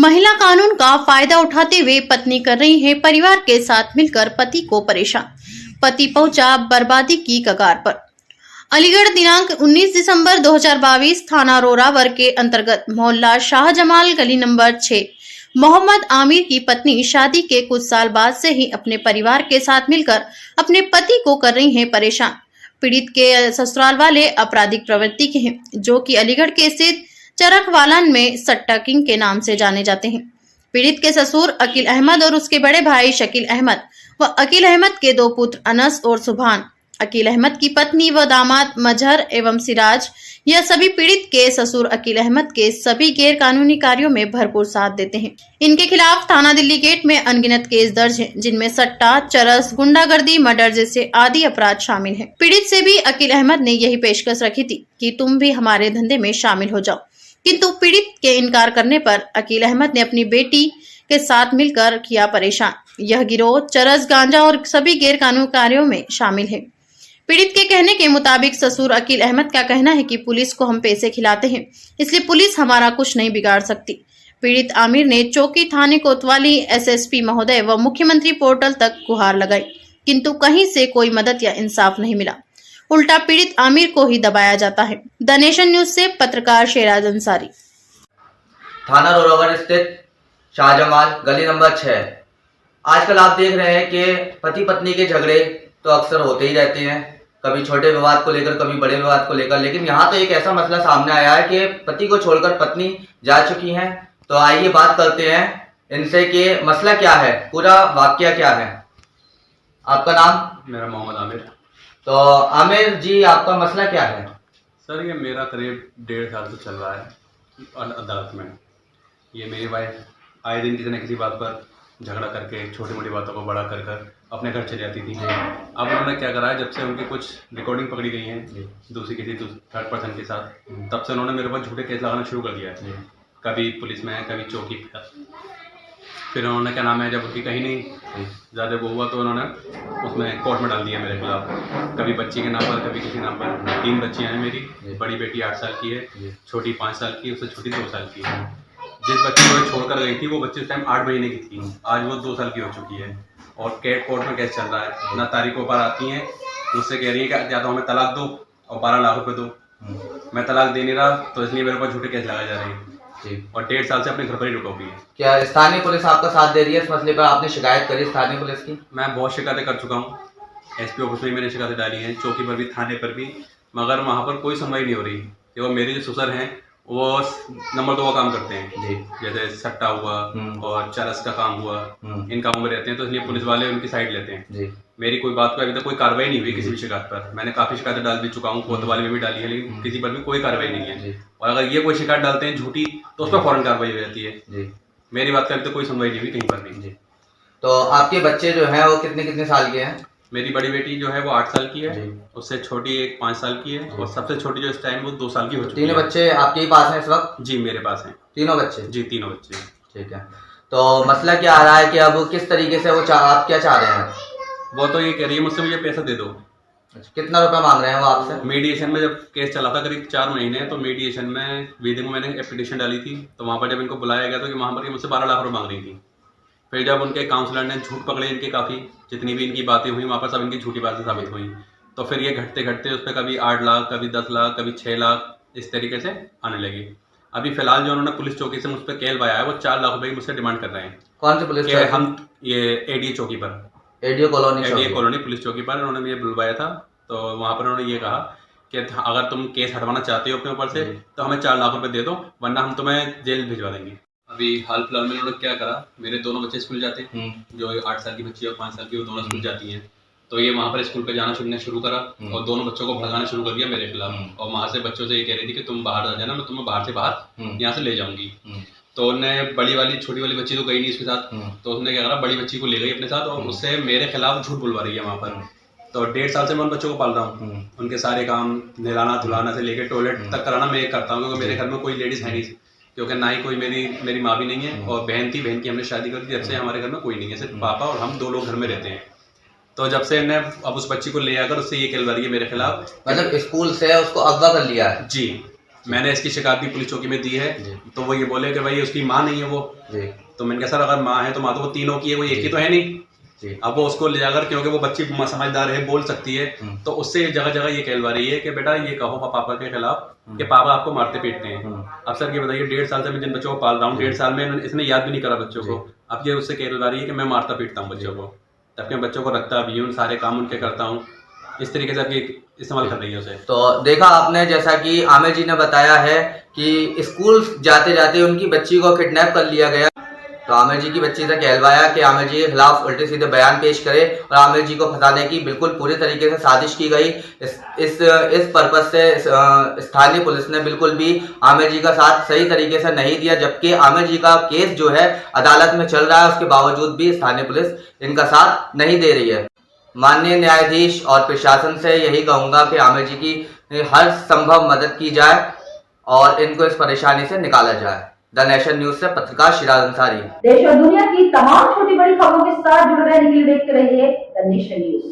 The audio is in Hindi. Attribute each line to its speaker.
Speaker 1: महिला कानून का फायदा उठाते हुए पत्नी कर रही है परिवार के साथ मिलकर पति को परेशान। पति पहुंचा बर्बादी की कगार पर। अलीगढ़ दिनांक 19 दिसंबर 2022 थाना रोरावर के अंतर्गत मोहल्ला शाहजमाल गली नंबर 6 मोहम्मद आमिर की पत्नी शादी के कुछ साल बाद से ही अपने परिवार के साथ मिलकर अपने पति को कर रही हैं परेशान। पीड़ित के ससुराल वाले आपराधिक प्रवृत्ति के हैं, जो कि अलीगढ़ के स्थित चरखवालन में सट्टा किंग के नाम से जाने जाते हैं। पीड़ित के ससुर अकील अहमद और उसके बड़े भाई शकील अहमद व अकील अहमद के दो पुत्र अनस और सुभान, अकील अहमद की पत्नी व दामाद मजहर एवं सिराज, यह सभी पीड़ित के ससुर अकील अहमद के सभी गैर कानूनी कार्यों में भरपूर साथ देते हैं। इनके खिलाफ थाना दिल्ली गेट में अनगिनत केस दर्ज हैं, जिनमें सट्टा, चरस, गुंडागर्दी, मर्डर जैसे आदि अपराध शामिल हैं। पीड़ित से भी अकील अहमद ने यही पेशकश रखी थी कि तुम भी हमारे धंधे में शामिल हो जाओ, किंतु पीड़ित के इनकार करने पर अकील अहमद ने अपनी बेटी के साथ मिलकर किया परेशान। यह गिरोह चरस, गांजा और सभी गैर कानूनी कार्यों में शामिल है। पीड़ित के कहने के मुताबिक ससुर अकील अहमद का कहना है कि पुलिस को हम पैसे खिलाते हैं, इसलिए पुलिस हमारा कुछ नहीं बिगाड़ सकती। पीड़ित आमिर ने चौकी, थाने कोतवाली, एसएसपी महोदय व मुख्यमंत्री पोर्टल तक गुहार लगाई, किंतु कहीं से कोई मदद या इंसाफ नहीं मिला। उल्टा पीड़ित आमिर को ही दबाया जाता है। द नेशन न्यूज से पत्रकार शेराज अंसारी।
Speaker 2: थाना रोरावर स्थित शाहजमाल गली नंबर 6। आजकल आप देख रहे हैं कि पति पत्नी के झगड़े तो अक्सर होते ही रहते हैं, कभी छोटे विवाद को लेकर, कभी बड़े विवाद को लेकर। लेकिन यहाँ तो एक ऐसा मसला सामने आया है कि पति को छोड़कर पत्नी जा चुकी हैं। तो आइए बात करते हैं इनसे कि मसला क्या है, पूरा वाकया क्या है। आपका नाम?
Speaker 3: मेरा मोहम्मद आमिर।
Speaker 2: तो आमिर जी, आपका मसला क्या है?
Speaker 3: सर, ये मेरा करीब 1.5 साल से चल रहा है अदालत में। ये मेरी वाइफ आए दिन किसी न किसी बात पर झगड़ा करके छोटी मोटी बातों को बड़ा कर कर अपने घर चली जाती थी। अब उन्होंने क्या करा है, जब से उनकी कुछ रिकॉर्डिंग पकड़ी गई है दूसरी किसी थर्ड पर्सन के साथ, तब से उन्होंने मेरे ऊपर झूठे केस लगाना शुरू कर दिया है। कभी पुलिस में है, कभी चौकी पर। फिर उन्होंने क्या नाम है, जब उनकी कहीं नहीं ज़्यादा वो हुआ तो उन्होंने उसमें कोर्ट में डाल दिया मेरे खिलाफ। कभी बच्ची के नाम पर, कभी किसी नाम पर। 3 बच्चियाँ हैं मेरी। बड़ी बेटी 8 साल की है, छोटी 5 साल की, उससे छोटी 2 साल की है। जिस बच्ची को छोड़कर गई थी वो बच्ची उस टाइम 8 महीने की थी, आज वो 2 साल की हो चुकी है। और कोर्ट में केस चल रहा है। ना तारीखों पर आती हैं, मुझसे कह रही है कि या तो हमें तलाक दो और 12 लाख रुपये दो। मैं तलाक दे नहीं रहा, तो इसलिए मेरे ऊपर झूठे केस लगाए जा रहे हैं। और 1.5 साल से अपने घर पर ही रुका हुई है।
Speaker 2: क्या स्थानीय पुलिस आपका साथ दे रही है इस मसले पर? आपने शिकायत करी स्थानीय पुलिस की?
Speaker 3: मैं बहुत शिकायतें कर चुका हूँ। एसपी ऑफिस में मैंने शिकायतें डाली हैं, चौकी पर भी, थाने पर भी, मगर वहाँ पर कोई सुनवाई नहीं हो रही। वो मेरे जो ससुर हैं वो नंबर 2 का काम करते हैं जी, जैसे सट्टा हुआ और चरस का काम हुआ, इन कामों में रहते हैं, तो इसलिए पुलिस वाले उनकी साइड लेते हैं जी। मेरी कोई बात पर अभी तक कोई कार्रवाई नहीं हुई किसी भी शिकायत पर। मैंने काफ़ी शिकायतें डाल भी चुका हूँ, कोतवाली में भी डाली है, लेकिन किसी पर भी कोई कार्रवाई नहीं है। और अगर ये कोई शिकायत डालते हैं झूठी तो उस पर फौरन कार्रवाई हो जाती है जी। मेरी बात का अभी तक कोई सुनवाई नहीं हुई कहीं पर नहीं जी।
Speaker 2: तो आपके बच्चे जो हैं वो कितने कितने साल के हैं?
Speaker 3: मेरी बड़ी बेटी जो है वो 8 साल की है, उससे छोटी एक 5 साल की है, और सबसे छोटी जो इस टाइम वो 2 साल की हो चुकी है।
Speaker 2: तीनों बच्चे आपके ही पास हैं इस वक्त?
Speaker 3: जी, मेरे पास हैं
Speaker 2: तीनों बच्चे
Speaker 3: जी, तीनों बच्चे।
Speaker 2: ठीक है। तो मसला क्या आ रहा है कि अब किस तरीके से आप क्या चाह रहे हैं?
Speaker 3: वो तो ये कह रही है मुझसे मुझे पैसा दे दो।
Speaker 2: कितना रुपया मांग रहे हैं वो आपसे?
Speaker 3: मीडिएशन में जब केस चला था करीब 4 महीने, तो मीडिएशन में वेदिंग में मैंने एप्लीकेशन डाली थी, तो वहाँ पर जब इनको बुलाया गया तो वहाँ पर मुझसे 12 लाख रुपये मांग रही थी। फिर जब उनके काउंसलर ने झूठ पकड़े इनके, काफ़ी जितनी भी इनकी बातें हुई वहाँ पर सब इनकी झूठी बातें साबित हुई, तो फिर ये घटते घटते उस पर कभी 8 लाख, कभी 10 लाख, कभी 6 लाख, इस तरीके से आने लगी। अभी फिलहाल जो उन्होंने पुलिस चौकी से मुझ पर केल पाया है वो 4 लाख रुपये की मुझसे डिमांड कर रहे हैं।
Speaker 2: कौन सी पुलिस?
Speaker 3: हम ये एडीए चौकी पर,
Speaker 2: एडीए कॉलोनी
Speaker 3: पुलिस चौकी पर उन्होंने मुझे बुलवाया था। तो वहाँ पर उन्होंने ये कहा कि अगर तुम केस हटवाना चाहते हो अपने ऊपर से तो हमें 4 लाख रुपए दे दो, वरना हम तुम्हें जेल भिजवा देंगे। अभी हाल फिलहाल में उन्होंने क्या करा, मेरे दोनों बच्चे स्कूल जाते हैं, जो 8 साल की बच्ची और 5 साल की, वो दोनों स्कूल जाती हैं। तो ये वहाँ पर स्कूल पे जाना शुरू करा और दोनों बच्चों को भड़काना शुरू कर दिया मेरे खिलाफ। और वहाँ से बच्चों से ये कह रही थी कि तुम बाहर आ जाना, मैं तुम्हें बाहर से बाहर यहाँ से ले जाऊंगी। तो उन्होंने बड़ी वाली, छोटी वाली बच्ची तो गई नहीं उसके साथ, तो उसने क्या करा, बड़ी बच्ची को ले गई अपने साथ और उससे मेरे खिलाफ झूठ बुलवा रही है वहाँ पर। तो 1.5 साल से मैं उन बच्चों को पाल रहा हूँ। उनके सारे काम, नहलाना धुलाना से लेकर टॉयलेट तक कराना मैं करता हूँ, क्योंकि मेरे घर में कोई लेडीज है नहीं, क्योंकि ना ही कोई मेरी माँ भी नहीं है, और बहन थी, बहन की हमने शादी कर दी, जब से हमारे घर में कोई नहीं है, सिर्फ पापा और हम 2 लोग घर में रहते हैं। तो जब से इन्हें अब उस बच्ची को ले आकर उससे ये कहलवा रही है मेरे खिलाफ।
Speaker 2: मतलब स्कूल से उसको अगवा कर लिया है?
Speaker 3: जी, मैंने इसकी शिकायत भी पुलिस चौकी में दी है।
Speaker 2: जी।
Speaker 3: तो वो ये बोले कि भाई उसकी माँ नहीं है वो।
Speaker 2: जी
Speaker 3: तो मैंने कहा सर अगर माँ है तो माँ तो वो तीनों की है, कोई एक की तो है नहीं।
Speaker 2: जी
Speaker 3: अब वो उसको ले जाकर, क्योंकि वो बच्ची समझदार है, बोल सकती है, तो उससे जगह जगह ये कहलवा रही है कि बेटा ये कहो पापा के खिलाफ कि पापा आपको मारते पीटते हैं। अब सर ये बताइए, 1.5 साल से मैं जिन बच्चों को पाल रहा हूँ, 1.5 साल में इसने याद भी नहीं करा बच्चों को। अब ये उससे कहलवा रही है कि मैं मारता पीटता हूँ बच्चों को, जबकि मैं बच्चों को रखता भी हूँ, सारे काम उनके करता हूँ। इस तरीके से आपकी इस्तेमाल कर रही है उसे।
Speaker 2: तो देखा आपने, जैसा कि आमिर जी ने बताया है कि स्कूल जाते जाते उनकी बच्ची को किडनैप कर लिया गया। तो आमिर जी की बच्ची से कहलवाया कि आमिर जी के खिलाफ उल्टे सीधे बयान पेश करे और आमिर जी को फंसाने की बिल्कुल पूरी तरीके से साजिश की गई। इस पर्पज से स्थानीय पुलिस ने बिल्कुल भी आमिर जी का साथ सही तरीके से नहीं दिया, जबकि आमिर जी का केस जो है अदालत में चल रहा है, उसके बावजूद भी स्थानीय पुलिस इनका साथ नहीं दे रही है। माननीय न्यायाधीश और प्रशासन से यही कहूंगा कि आमिर जी की हर संभव मदद की जाए और इनको इस परेशानी से निकाला जाए। द नेशन न्यूज से पत्रकार शिराज अंसारी।
Speaker 4: देश और दुनिया की तमाम छोटी बड़ी खबरों के साथ जुड़े रहने के लिए देखते रहिए द नेशन न्यूज।